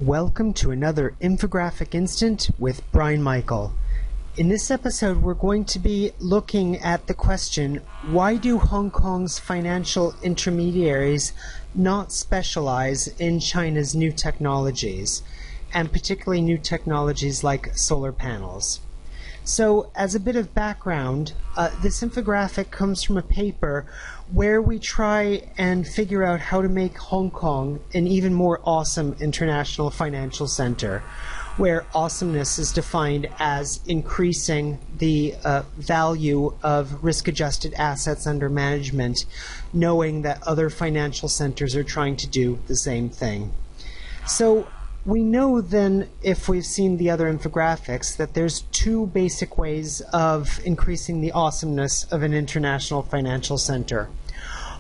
Welcome to another Infographic Instant with Bryane Michael. In this episode, we're going to be looking at the question, why do Hong Kong's financial intermediaries not specialize in China's new technologies, and particularly new technologies like solar panels? So, as a bit of background, this infographic comes from a paper where we try and figure out how to make Hong Kong an even more awesome international financial center, where awesomeness is defined as increasing the value of risk-adjusted assets under management, knowing that other financial centers are trying to do the same thing. So, we know then, if we've seen the other infographics, that there's two basic ways of increasing the awesomeness of an international financial center.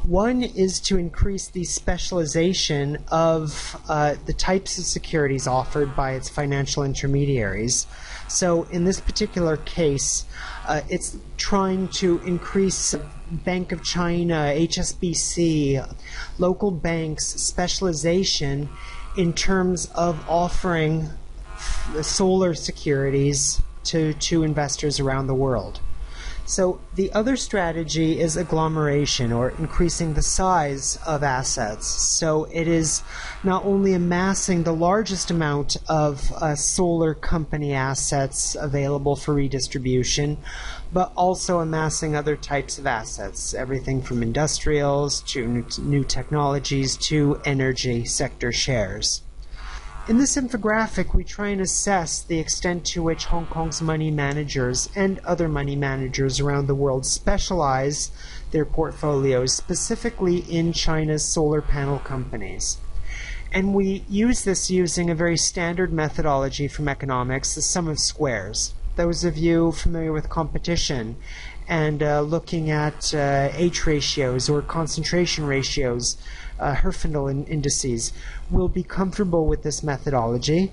One is to increase the specialization of the types of securities offered by its financial intermediaries. So in this particular case, it's trying to increase Bank of China, HSBC, local banks' specialization in terms of offering solar securities to investors around the world. So the other strategy is agglomeration, or increasing the size of assets. So it is not only amassing the largest amount of solar company assets available for redistribution, but also amassing other types of assets, everything from industrials to new technologies to energy sector shares. In this infographic, we try and assess the extent to which Hong Kong's money managers and other money managers around the world specialize their portfolios specifically in China's solar panel companies. And we use this using a very standard methodology from economics, the sum of squares. Those of you familiar with competition and looking at H ratios or concentration ratios, Herfindahl indices, will be comfortable with this methodology.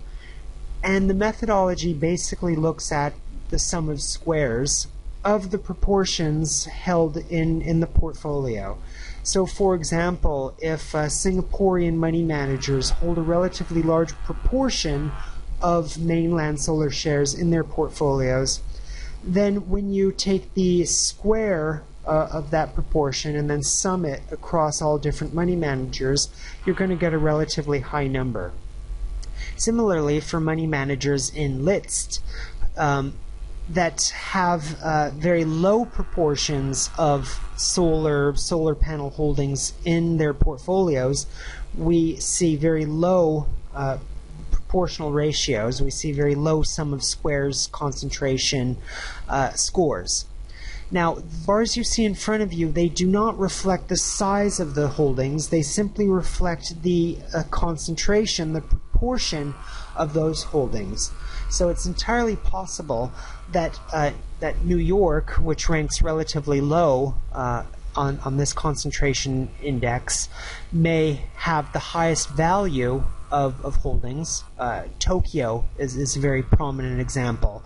And the methodology basically looks at the sum of squares of the proportions held in the portfolio. So for example, if Singaporean money managers hold a relatively large proportion of mainland solar shares in their portfolios, then when you take the square of that proportion and then sum it across all different money managers, you're going to get a relatively high number. Similarly, for money managers in LITs that have very low proportions of solar panel holdings in their portfolios, we see very low proportional ratios. We see very low sum of squares concentration scores. Now, the bars you see in front of you, they do not reflect the size of the holdings. They simply reflect the concentration, the proportion of those holdings. So it's entirely possible that that New York, which ranks relatively low on this concentration index, may have the highest value of holdings. Tokyo is a very prominent example.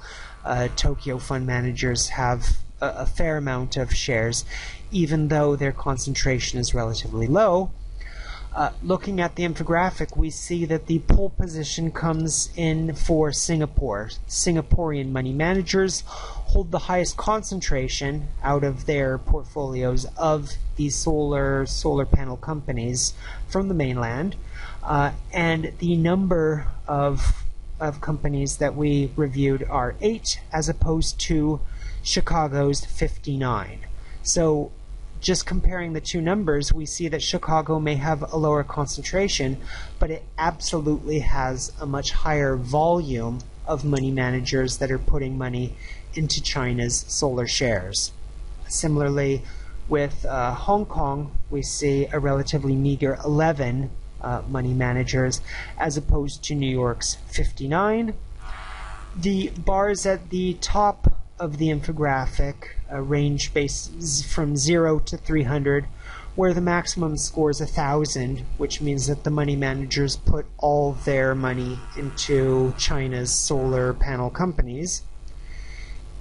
Tokyo fund managers have a fair amount of shares, even though their concentration is relatively low. Looking at the infographic, we see that the pole position comes in for Singapore. Singaporean money managers hold the highest concentration out of their portfolios of these solar panel companies from the mainland, and the number of companies that we reviewed are 8 as opposed to Chicago's 59. So just comparing the two numbers, we see that Chicago may have a lower concentration, but it absolutely has a much higher volume of money managers that are putting money into China's solar shares. Similarly, with Hong Kong, we see a relatively meager 11 money managers as opposed to New York's 59. The bars at the top of the infographic range bases from 0 to 300, where the maximum score is 1,000, which means that the money managers put all their money into China's solar panel companies.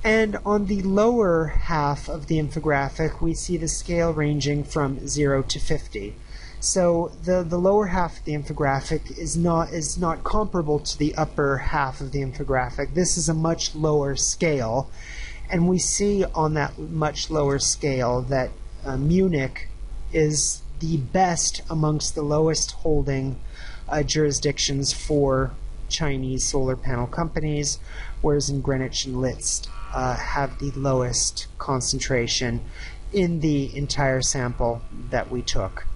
And on the lower half of the infographic, we see the scale ranging from 0 to 50. So the lower half of the infographic is not comparable to the upper half of the infographic. This is a much lower scale, and we see on that much lower scale that Munich is the best amongst the lowest holding jurisdictions for Chinese solar panel companies, whereas in Greenwich and List have the lowest concentration in the entire sample that we took.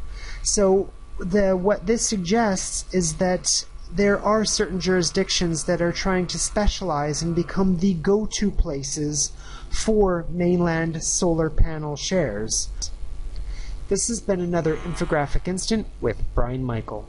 So what this suggests is that there are certain jurisdictions that are trying to specialize and become the go-to places for mainland solar panel shares. This has been another Infographic Instant with Bryane Michael.